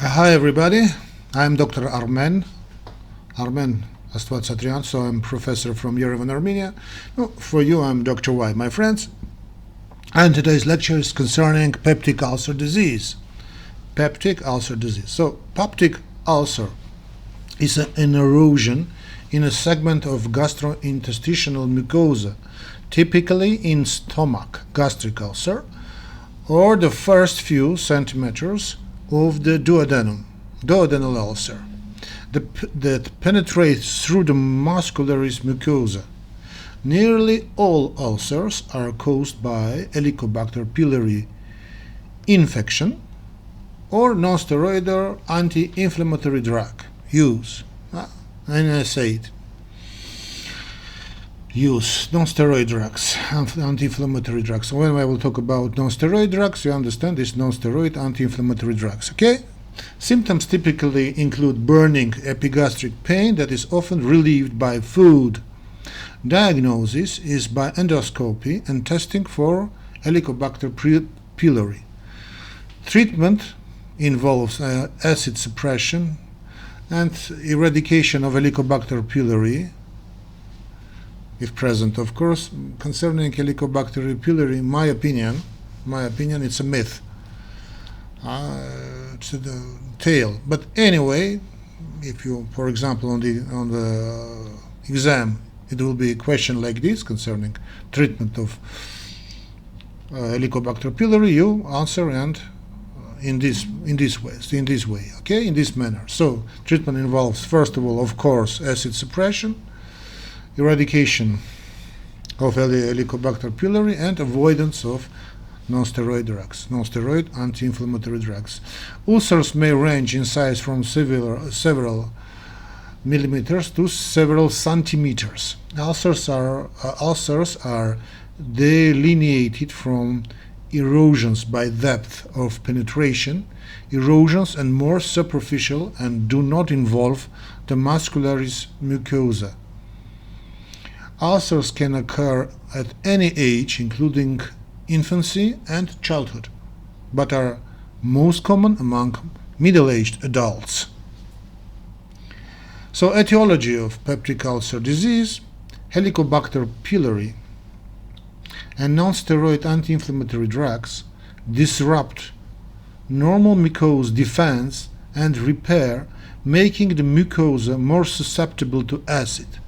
Hi everybody, I'm Dr. Armen Astvatsatryan, so I'm professor from Yerevan, Armenia. For you, I'm Dr. Y, my friends. And today's lecture is concerning peptic ulcer disease. Peptic ulcer disease. So, peptic ulcer is an erosion in a segment of gastrointestinal mucosa, typically in stomach, gastric ulcer, or the first few centimeters of the duodenal ulcer that penetrates through the muscularis mucosa. Nearly all ulcers are caused by Helicobacter pylori infection or nonsteroidal anti-inflammatory drug use, NSAID. Use non-steroid drugs, anti-inflammatory drugs. So when I will talk about non-steroid drugs, you understand this non-steroid anti-inflammatory drugs, okay? Symptoms typically include burning epigastric pain that is often relieved by food. Diagnosis is by endoscopy and testing for Helicobacter pylori. Treatment involves acid suppression and eradication of Helicobacter pylori, if present, of course. Concerning Helicobacter pylori, in my opinion, it's a myth. It's a tale. But anyway, if you, for example, on the exam, it will be a question like this concerning treatment of Helicobacter pylori. You answer and in this way, okay, in this manner. So treatment involves, first of all, of course, acid suppression, eradication of Helicobacter pylori, and avoidance of non-steroid drugs, non-steroid anti-inflammatory drugs. Ulcers may range in size from several millimeters to several centimeters. Ulcers are delineated from erosions by depth of penetration, erosions and more superficial, and do not involve the muscularis mucosa. Ulcers can occur at any age, including infancy and childhood, but are most common among middle-aged adults. So, etiology of peptic ulcer disease: Helicobacter pylori and non-steroid anti-inflammatory drugs disrupt normal mucous defense and repair, making the mucosa more susceptible to acid.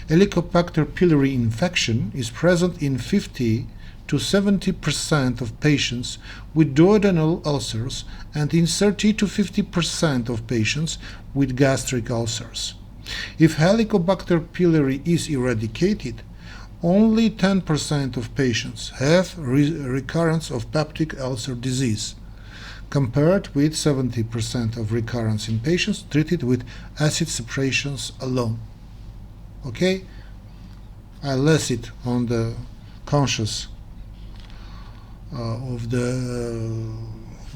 Helicobacter pylori infection is present in 50 to 70% of patients with duodenal ulcers and in 30 to 50% of patients with gastric ulcers. If Helicobacter pylori is eradicated, only 10% of patients have recurrence of peptic ulcer disease, compared with 70% of recurrence in patients treated with acid suppressions alone. Okay, I less it on the conscious of the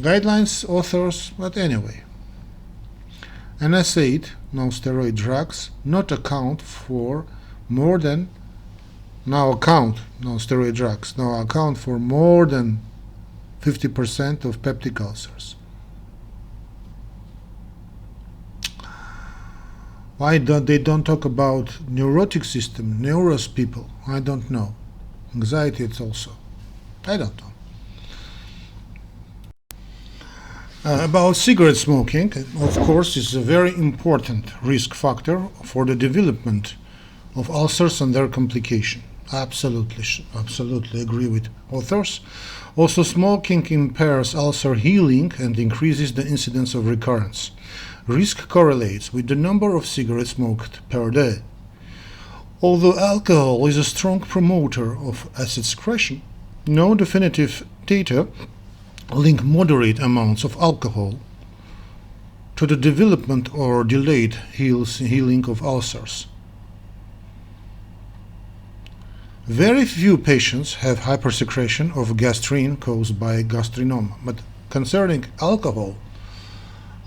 guidelines authors, but anyway. NSAID, non-steroid drugs, account for more than 50% of peptic ulcers. Why they don't talk about neurotic system, neurous people? I don't know. Anxiety, it's also. I don't know. About cigarette smoking, of course, is a very important risk factor for the development of ulcers and their complication. Absolutely agree with authors. Also, smoking impairs ulcer healing and increases the incidence of recurrence. Risk correlates with the number of cigarettes smoked per day. Although alcohol is a strong promoter of acid secretion, no definitive data link moderate amounts of alcohol to the development or delayed healing of ulcers. Very few patients have hypersecretion of gastrin caused by gastrinoma. But concerning alcohol,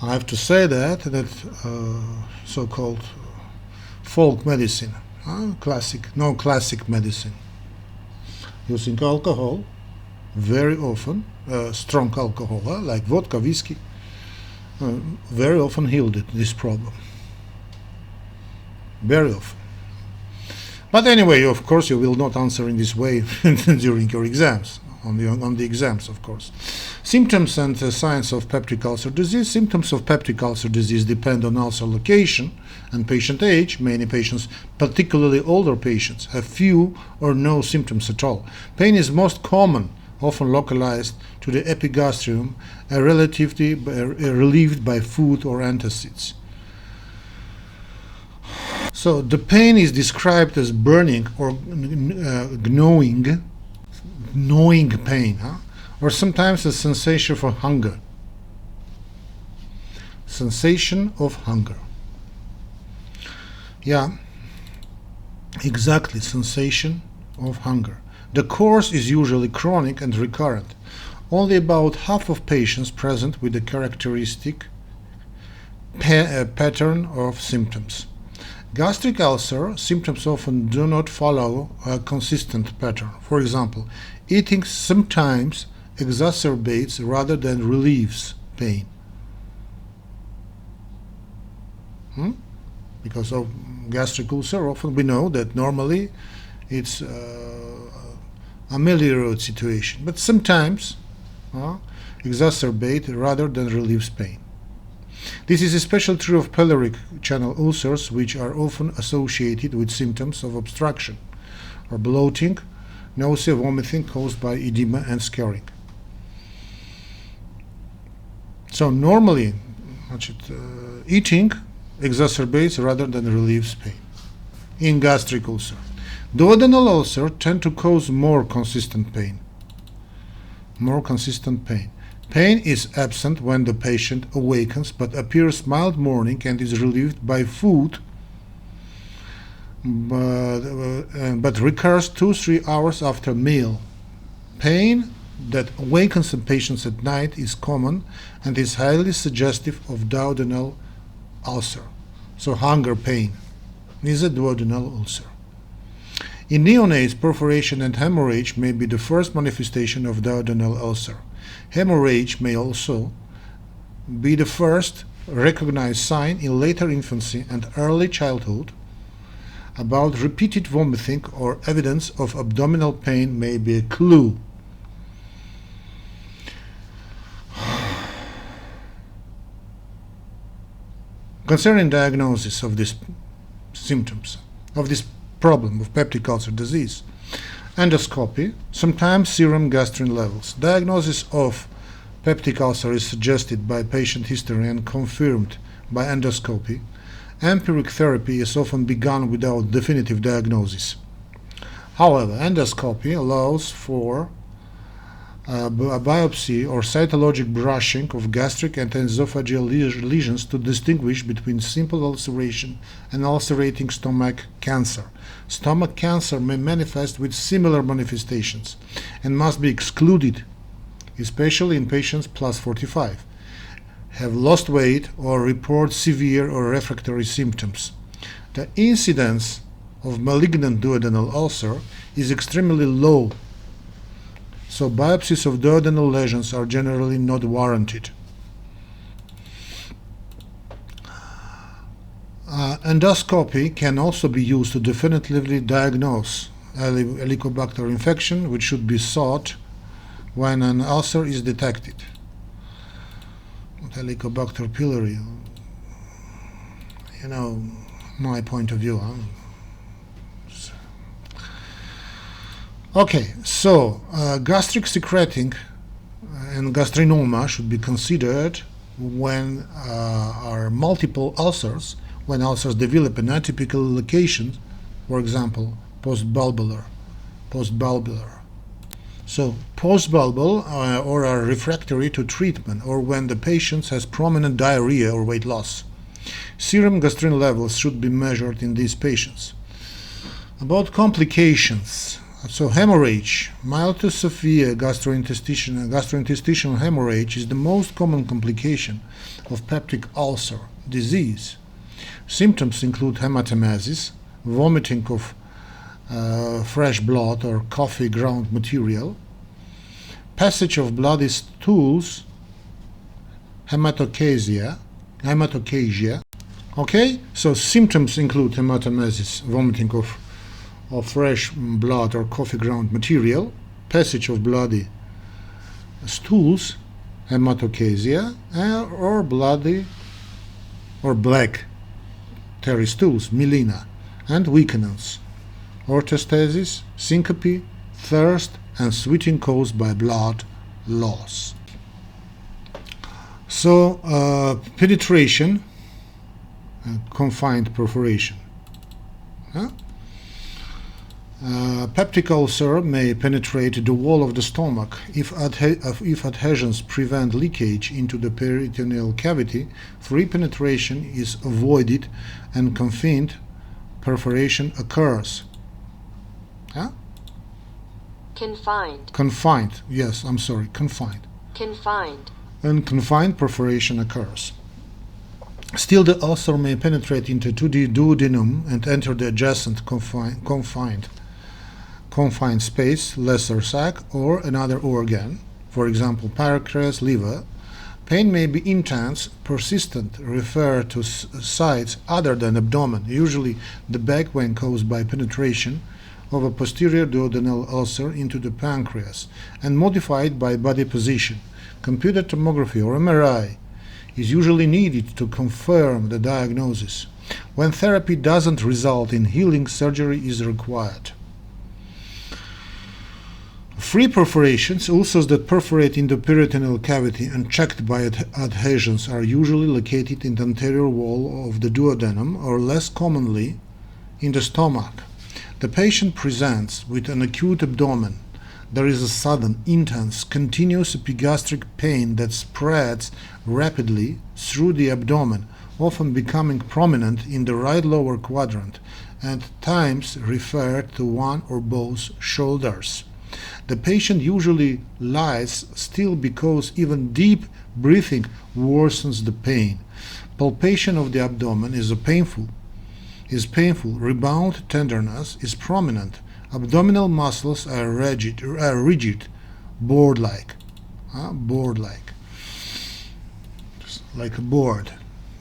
I have to say that so-called folk medicine, classic medicine, using alcohol very often, strong alcohol, like vodka, whiskey, very often healed this problem. Very often. But anyway, of course, you will not answer in this way during your exams, on the exams, of course. Symptoms and signs of peptic ulcer disease. Symptoms of peptic ulcer disease depend on ulcer location and patient age. Many patients, particularly older patients, have few or no symptoms at all. Pain is most common, often localized to the epigastrium, relatively relieved by food or antacids. So the pain is described as burning or gnawing pain, or sometimes a sensation for hunger. Sensation of hunger. Yeah, exactly, sensation of hunger. The course is usually chronic and recurrent. Only about half of patients present with a characteristic pattern of symptoms. Gastric ulcer symptoms often do not follow a consistent pattern. For example, eating sometimes exacerbates rather than relieves pain. Because of gastric ulcer, often we know that normally it's ameliorates situation, but sometimes exacerbate rather than relieves pain. This is especially true of pyloric channel ulcers, which are often associated with symptoms of obstruction or bloating, nausea, vomiting caused by edema and scarring. So normally, eating exacerbates rather than relieves pain in gastric ulcer. Duodenal ulcer tend to cause more consistent pain. Pain is absent when the patient awakens, but appears mild morning and is relieved by food, but recurs 2-3 hours after meal. Pain that awakens the patients at night is common and is highly suggestive of duodenal ulcer. So hunger pain is a duodenal ulcer. In neonates, perforation and hemorrhage may be the first manifestation of duodenal ulcer. Hemorrhage may also be the first recognized sign in later infancy and early childhood. About repeated vomiting or evidence of abdominal pain may be a clue. Concerning diagnosis of these symptoms, of this problem of peptic ulcer disease, endoscopy, sometimes serum gastrin levels. Diagnosis of peptic ulcer is suggested by patient history and confirmed by endoscopy. Empiric therapy is often begun without definitive diagnosis. However, endoscopy allows for a biopsy or cytologic brushing of gastric and esophageal lesions to distinguish between simple ulceration and ulcerating stomach cancer. Stomach cancer may manifest with similar manifestations and must be excluded, especially in patients plus 45, have lost weight or report severe or refractory symptoms. The incidence of malignant duodenal ulcer is extremely low, so biopsies of duodenal lesions are generally not warranted. Endoscopy can also be used to definitively diagnose Helicobacter infection, which should be sought when an ulcer is detected. Helicobacter pylori, my point of view. Okay, so gastric secreting and gastrinoma should be considered when are multiple ulcers, when ulcers develop in atypical locations, for example, postbulbar. So postbulbar or are refractory to treatment, or when the patient has prominent diarrhea or weight loss. Serum gastrin levels should be measured in these patients. About complications. So hemorrhage, mild to severe gastrointestinal hemorrhage is the most common complication of peptic ulcer disease. Symptoms include hematemesis, vomiting of fresh blood or coffee ground material, passage of bloody stools hematochezia. Okay, so symptoms include hematemesis, vomiting of fresh blood or coffee ground material, passage of bloody stools, hematochezia, or bloody or black terry stools, melena, and weakenance, orthostasis, syncope, thirst, and sweating caused by blood loss. So, penetration, confined perforation. Peptic ulcer may penetrate the wall of the stomach. If adhesions prevent leakage into the peritoneal cavity, free penetration is avoided and confined perforation occurs. Confined. Yes, I'm sorry. Confined. And confined perforation occurs. Still, the ulcer may penetrate into the duodenum and enter the adjacent confined space, lesser sac, or another organ, for example, pancreas, liver. Pain may be intense, persistent, refer to sites other than abdomen, usually the back when caused by penetration of a posterior duodenal ulcer into the pancreas, and modified by body position. Computed tomography or MRI is usually needed to confirm the diagnosis. When therapy doesn't result in healing, surgery is required. Free perforations, ulcers that perforate in the peritoneal cavity unchecked by adhesions, are usually located in the anterior wall of the duodenum or less commonly in the stomach. The patient presents with an acute abdomen. There is a sudden, intense, continuous epigastric pain that spreads rapidly through the abdomen, often becoming prominent in the right lower quadrant, and at times referred to one or both shoulders. The patient usually lies still because even deep breathing worsens the pain. Palpation of the abdomen is painful. Rebound tenderness is prominent. Abdominal muscles are rigid, board-like, just like a board,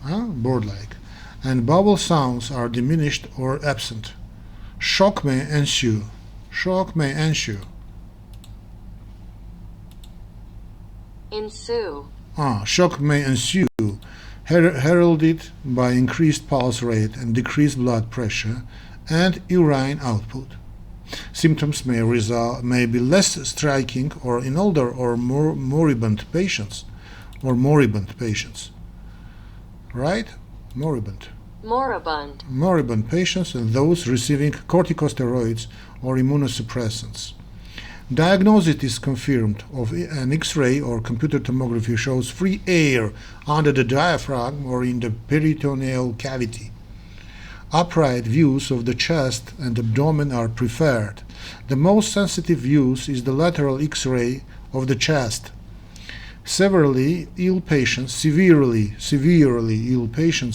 board-like, and bowel sounds are diminished or absent. Shock may ensue. Shock may ensue. Heralded by increased pulse rate and decreased blood pressure and urine output. Symptoms may be less striking or in older or more moribund patients. Right? Moribund patients and those receiving corticosteroids or immunosuppressants. Diagnosis is confirmed of an X-ray or computer tomography shows free air under the diaphragm or in the peritoneal cavity. Upright views of the chest and abdomen are preferred. The most sensitive views is the lateral X-ray of the chest. Severely ill patients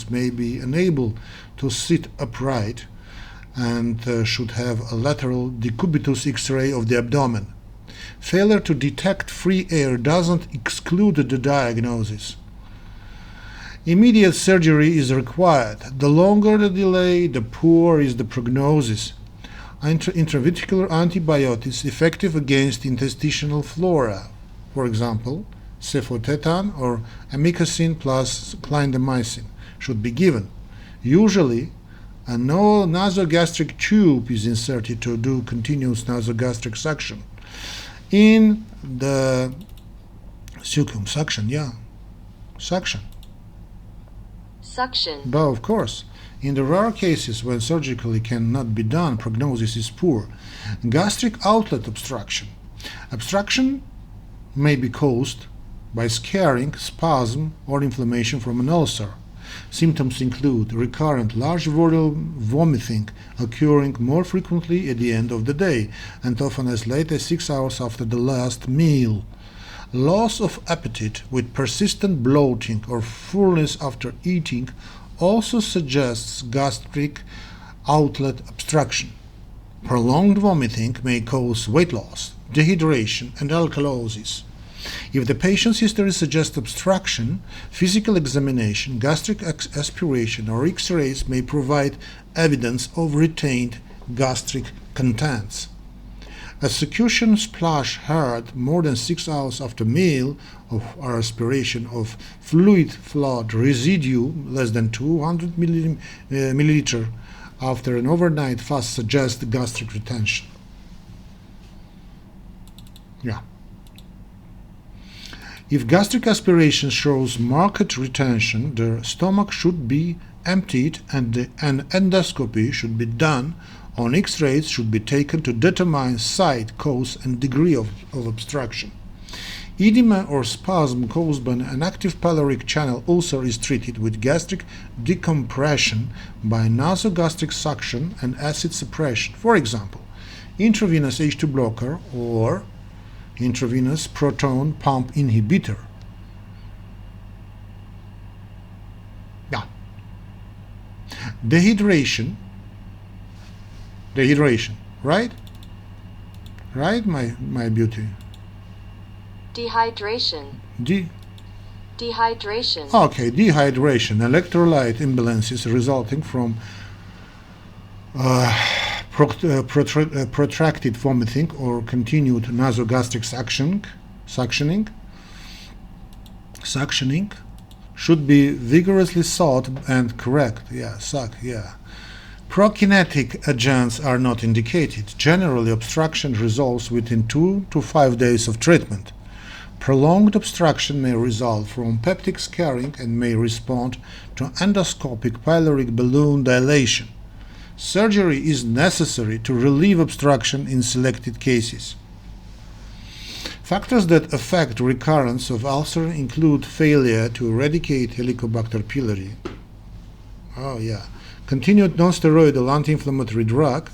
may be unable to sit upright and should have a lateral decubitus X-ray of the abdomen. Failure to detect free air doesn't exclude the diagnosis. Immediate surgery is required. The longer the delay, the poorer is the prognosis. Intravesical antibiotics effective against intestinal flora, for example, cefotetan or amikacin plus clindamycin, should be given. Usually, a nasogastric tube is inserted to do continuous nasogastric suction. In the suction. But of course, in the rare cases when surgically cannot be done, prognosis is poor. Gastric outlet obstruction. Obstruction may be caused by scarring, spasm, or inflammation from an ulcer. Symptoms include recurrent large vomiting occurring more frequently at the end of the day and often as late as 6 hours after the last meal. Loss of appetite with persistent bloating or fullness after eating also suggests gastric outlet obstruction. Prolonged vomiting may cause weight loss, dehydration, and alkalosis. If the patient's history suggests obstruction, physical examination, gastric aspiration, or X-rays may provide evidence of retained gastric contents. A secretion splash heard more than 6 hours after meal or aspiration of fluid flood residue less than 200 milliliter after an overnight fast suggests gastric retention. Yeah. If gastric aspiration shows marked retention, the stomach should be emptied and an endoscopy should be done, on X-rays should be taken to determine site, cause, and degree of obstruction. Edema or spasm caused by an active pyloric channel ulcer is treated with gastric decompression by nasogastric suction and acid suppression, for example, intravenous H2 blocker or intravenous proton pump inhibitor. Yeah. Dehydration, right? Right, my beauty? Dehydration. Dehydration. Okay, dehydration, electrolyte imbalances resulting from protracted vomiting or continued nasogastric suctioning should be vigorously sought and correct. Prokinetic agents are not indicated. Generally, obstruction resolves within 2 to 5 days of treatment. Prolonged obstruction may result from peptic scarring and may respond to endoscopic pyloric balloon dilation. Surgery is necessary to relieve obstruction in selected cases. Factors that affect recurrence of ulcer include failure to eradicate Helicobacter pylori. Continued nonsteroidal anti-inflammatory drug,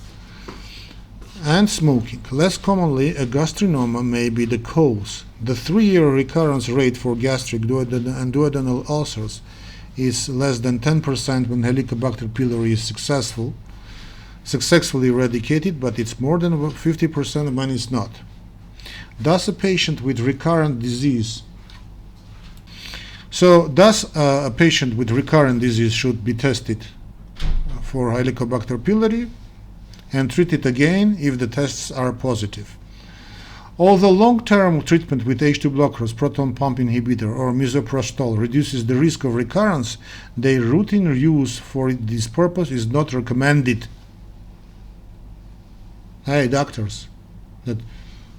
and smoking. Less commonly, a gastrinoma may be the cause. The 3-year recurrence rate for gastric and duodenal ulcers is less than 10% when Helicobacter pylori is successfully eradicated, but it's more than 50% when it's not. Thus, a patient with recurrent disease should be tested for Helicobacter pylori and treated again if the tests are positive. Although long-term treatment with H2 blockers, proton pump inhibitor, or misoprostol reduces the risk of recurrence, their routine use for this purpose is not recommended. Hey, doctors that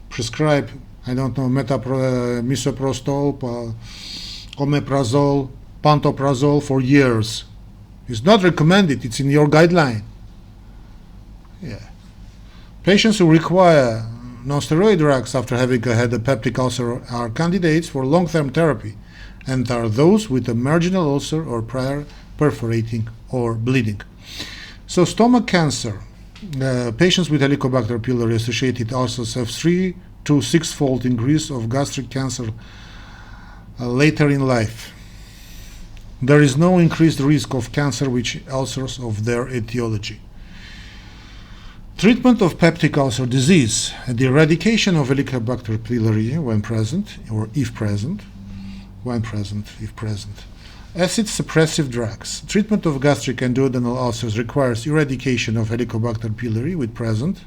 prescribe, misoprostol, omeprazole, pantoprazole for years. It's not recommended, it's in your guideline. Patients who require nonsteroidal drugs after having had a peptic ulcer are candidates for long-term therapy and are those with a marginal ulcer or prior perforating or bleeding. So stomach cancer, patients with Helicobacter pylori associated ulcers have 3 to 6-fold increase of gastric cancer later in life. There is no increased risk of cancer with ulcers of their etiology. Treatment of peptic ulcer disease. The eradication of Helicobacter pylori when present, or if present. Acid suppressive drugs. Treatment of gastric and duodenal ulcers requires eradication of Helicobacter pylori when present,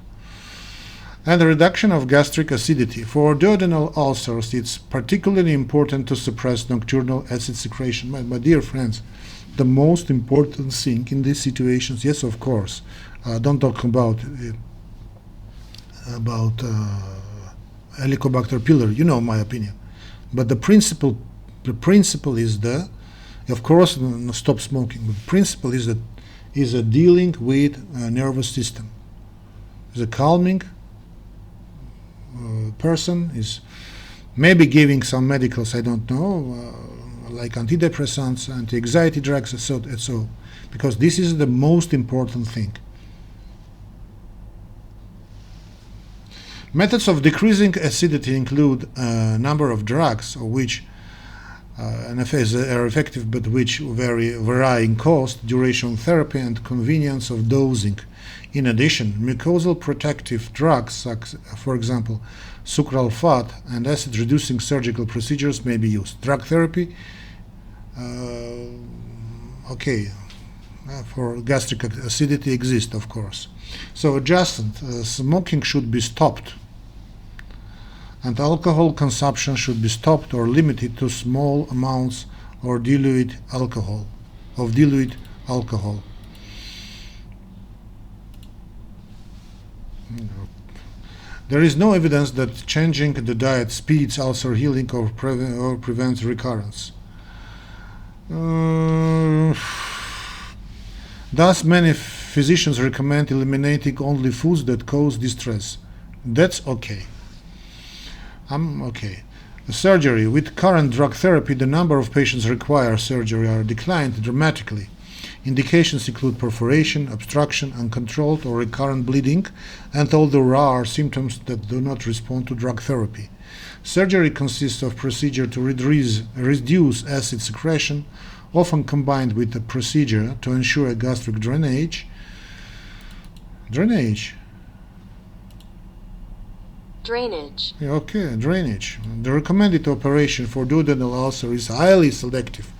and the reduction of gastric acidity. For duodenal ulcers, it's particularly important to suppress nocturnal acid secretion. My dear friends, the most important thing in these situations, yes, of course, don't talk about Helicobacter pylori, you know my opinion. But the principle is of course, stop smoking. The principle is dealing with a nervous system. Is a calming person, is maybe giving some medicals, I don't know, like antidepressants, anti-anxiety drugs, and so, because this is the most important thing. Methods of decreasing acidity include a number of drugs, which are effective but which vary in cost, duration of therapy, and convenience of dosing. In addition, mucosal protective drugs, for example, sucral fat, and acid-reducing surgical procedures may be used. Drug therapy, for gastric acidity exists, of course. So adjacent, smoking should be stopped, and alcohol consumption should be stopped or limited to small amounts of dilute alcohol. There is no evidence that changing the diet speeds ulcer healing or prevents recurrence. Thus, many physicians recommend eliminating only foods that cause distress. That's okay. I'm okay. Surgery. With current drug therapy, the number of patients require surgery are declined dramatically. Indications include perforation, obstruction, uncontrolled or recurrent bleeding, and all the rare symptoms that do not respond to drug therapy. Surgery consists of procedure to reduce acid secretion, often combined with a procedure to ensure a gastric drainage. Drainage. Okay, drainage. The recommended operation for duodenal ulcer is highly selective,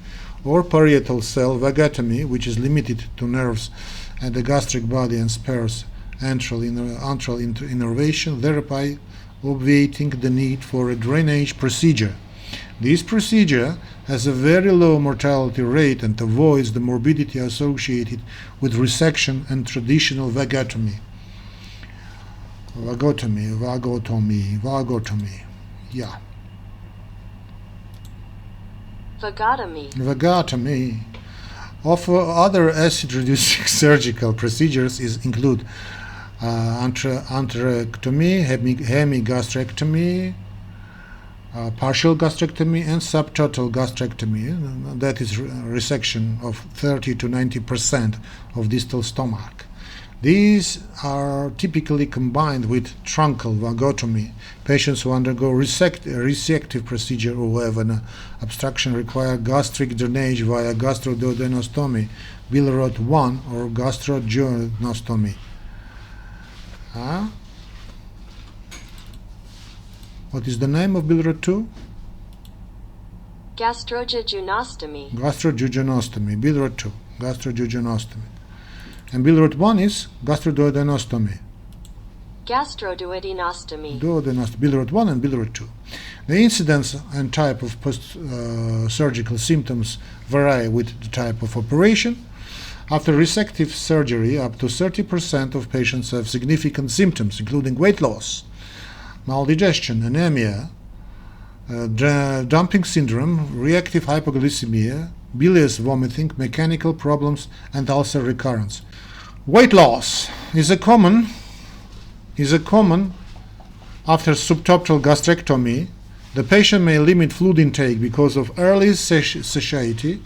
or parietal cell vagotomy, which is limited to nerves and the gastric body and spares antral innervation, thereby obviating the need for a drainage procedure. This procedure has a very low mortality rate and avoids the morbidity associated with resection and traditional vagotomy. Yeah. Vagotomy. Of other acid-reducing surgical procedures include enterectomy, hemigastrectomy, partial gastrectomy, and subtotal gastrectomy. That is resection of 30 to 90% of distal stomach. These are typically combined with truncal vagotomy. Patients who undergo resective procedure or who have an obstruction require gastric drainage via gastroduodenostomy, Billerud 1, or gastrojejunostomy. What is the name of Billerud 2? Gastrojejunostomy. Billerud 2, gastrojejunostomy. And Billerud 1 is gastroduodenostomy. Billerud 1 and Billerud 2. The incidence and type of post-surgical symptoms vary with the type of operation. After resective surgery, up to 30% of patients have significant symptoms, including weight loss, maldigestion, anemia, dumping syndrome, reactive hypoglycemia, bilious vomiting, mechanical problems, and ulcer recurrence. Weight loss is a common after subtotal gastrectomy. The patient may limit fluid intake because of early satiety.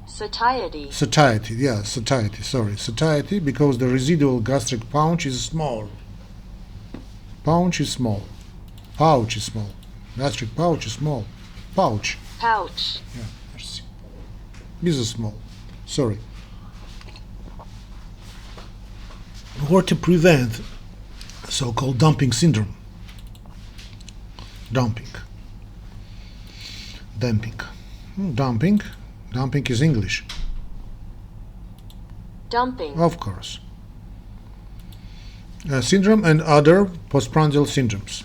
Satiety, because the residual gastric pouch is small. Gastric pouch is small. Pouch. Yeah, merci. This is small. Sorry. Or to prevent so-called dumping syndrome. Dumping is English. Dumping. Of course. Syndrome and other postprandial syndromes.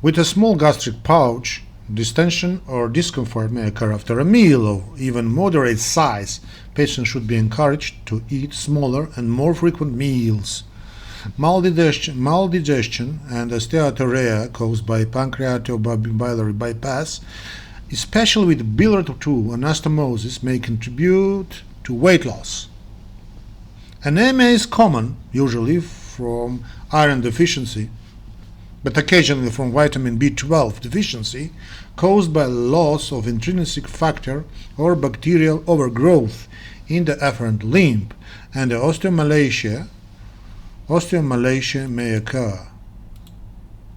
With a small gastric pouch, distension or discomfort may occur after a meal of even moderate size. Patients should be encouraged to eat smaller and more frequent meals. Maldigestion and steatorrhea caused by pancreaticobiliary bypass, especially with Billerud 2 anastomosis, may contribute to weight loss. Anemia is common, usually from iron deficiency, but occasionally from vitamin B12 deficiency caused by loss of intrinsic factor or bacterial overgrowth in the afferent limb, and the osteomalacia may occur.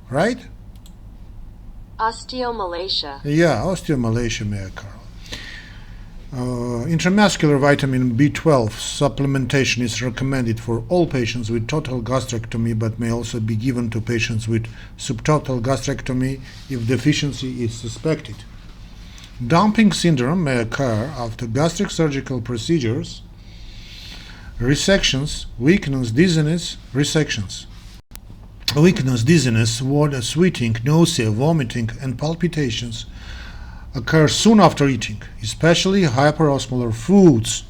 Right? Osteomalacia. Yeah, osteomalacia may occur. Intramuscular vitamin B12 supplementation is recommended for all patients with total gastrectomy, but may also be given to patients with subtotal gastrectomy if deficiency is suspected. Dumping syndrome may occur after gastric surgical procedures, resections, weakness, dizziness, water, sweating, nausea, vomiting, and palpitations occur soon after eating, especially hyperosmolar foods.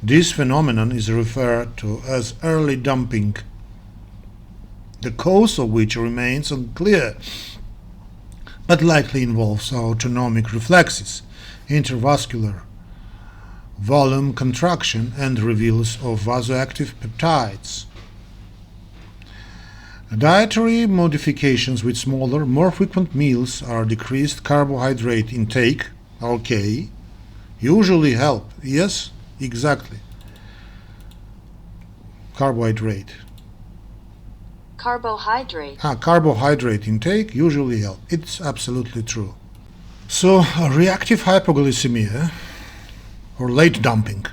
This phenomenon is referred to as early dumping, the cause of which remains unclear, but likely involves autonomic reflexes, intravascular volume contraction, and reveals of vasoactive peptides. Dietary modifications with smaller, more frequent meals or decreased carbohydrate intake, okay, usually help. Yes, exactly. Carbohydrate intake usually help. It's absolutely true. So, reactive hypoglycemia or late dumping.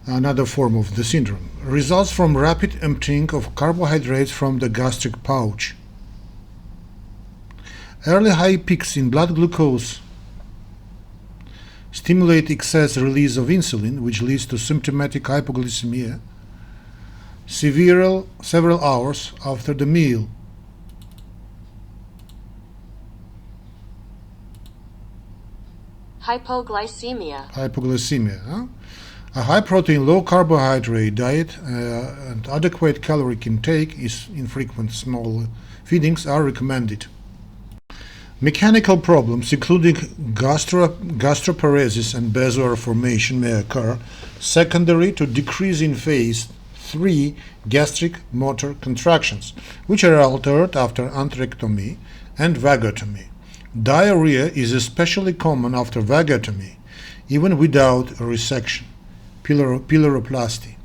Another form of the syndrome results from rapid emptying of carbohydrates from the gastric pouch. Early high peaks in blood glucose stimulate excess release of insulin, which leads to symptomatic hypoglycemia several hours after the meal. Hypoglycemia. A high-protein, low-carbohydrate diet and adequate caloric intake is infrequent small feedings are recommended. Mechanical problems, including gastroparesis and bezoar formation, may occur secondary to decrease in phase 3 gastric motor contractions, which are altered after atherectomy and vagotomy. Diarrhea is especially common after vagotomy, even without resection, pyloroplasty.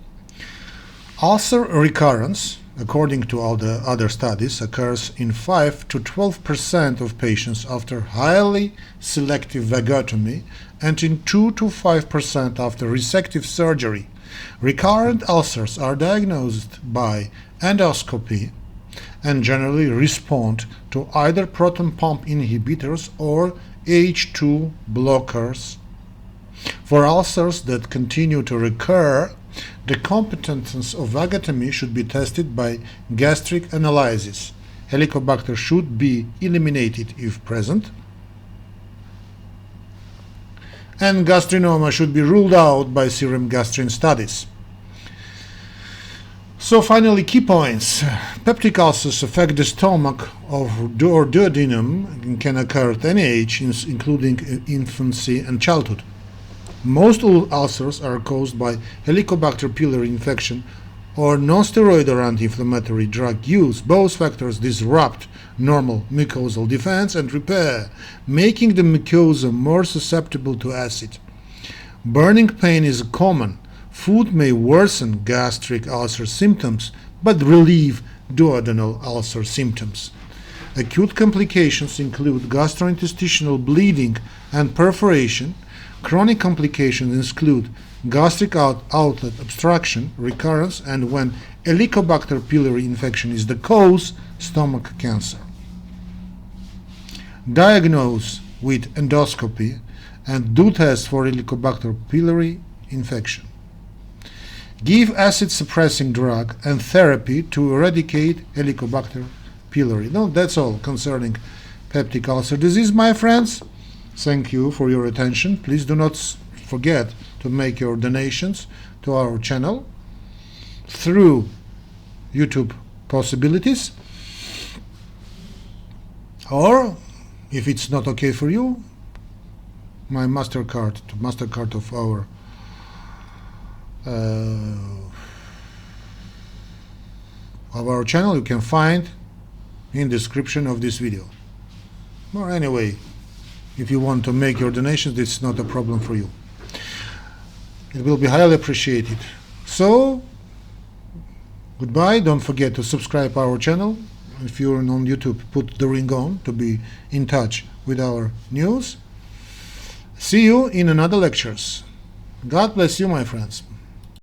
Ulcer recurrence, according to all the other studies, occurs in 5 to 12% of patients after highly selective vagotomy and in 2 to 5% after resective surgery. Recurrent ulcers are diagnosed by endoscopy and generally respond to either proton pump inhibitors or H2 blockers. For ulcers that continue to recur, the competence of vagotomy should be tested by gastric analysis. Helicobacter should be eliminated if present, and gastrinoma should be ruled out by serum gastrin studies. So finally, key points. Peptic ulcers affect the stomach or duodenum and can occur at any age, including infancy and childhood. Most ulcers are caused by Helicobacter pylori infection or nonsteroidal anti-inflammatory drug use. Both factors disrupt normal mucosal defense and repair, making the mucosa more susceptible to acid. Burning pain is common. Food may worsen gastric ulcer symptoms, but relieve duodenal ulcer symptoms. Acute complications include gastrointestinal bleeding and perforation. Chronic complications include gastric outlet obstruction, recurrence, and when Helicobacter pylori infection is the cause, stomach cancer. Diagnose with endoscopy and do test for Helicobacter pylori infection. Give acid-suppressing drug and therapy to eradicate Helicobacter pylori. No, that's all concerning peptic ulcer disease, my friends. Thank you for your attention. Please do not forget to make your donations to our channel through YouTube possibilities, or if it's not okay for you, my MasterCard of our channel you can find in description of this video. Or anyway, if you want to make your donations, it's not a problem for you. It will be highly appreciated. So, goodbye. Don't forget to subscribe our channel if you're on YouTube, put the ring on to be in touch with our news. See you in another lectures. God bless you, my friends.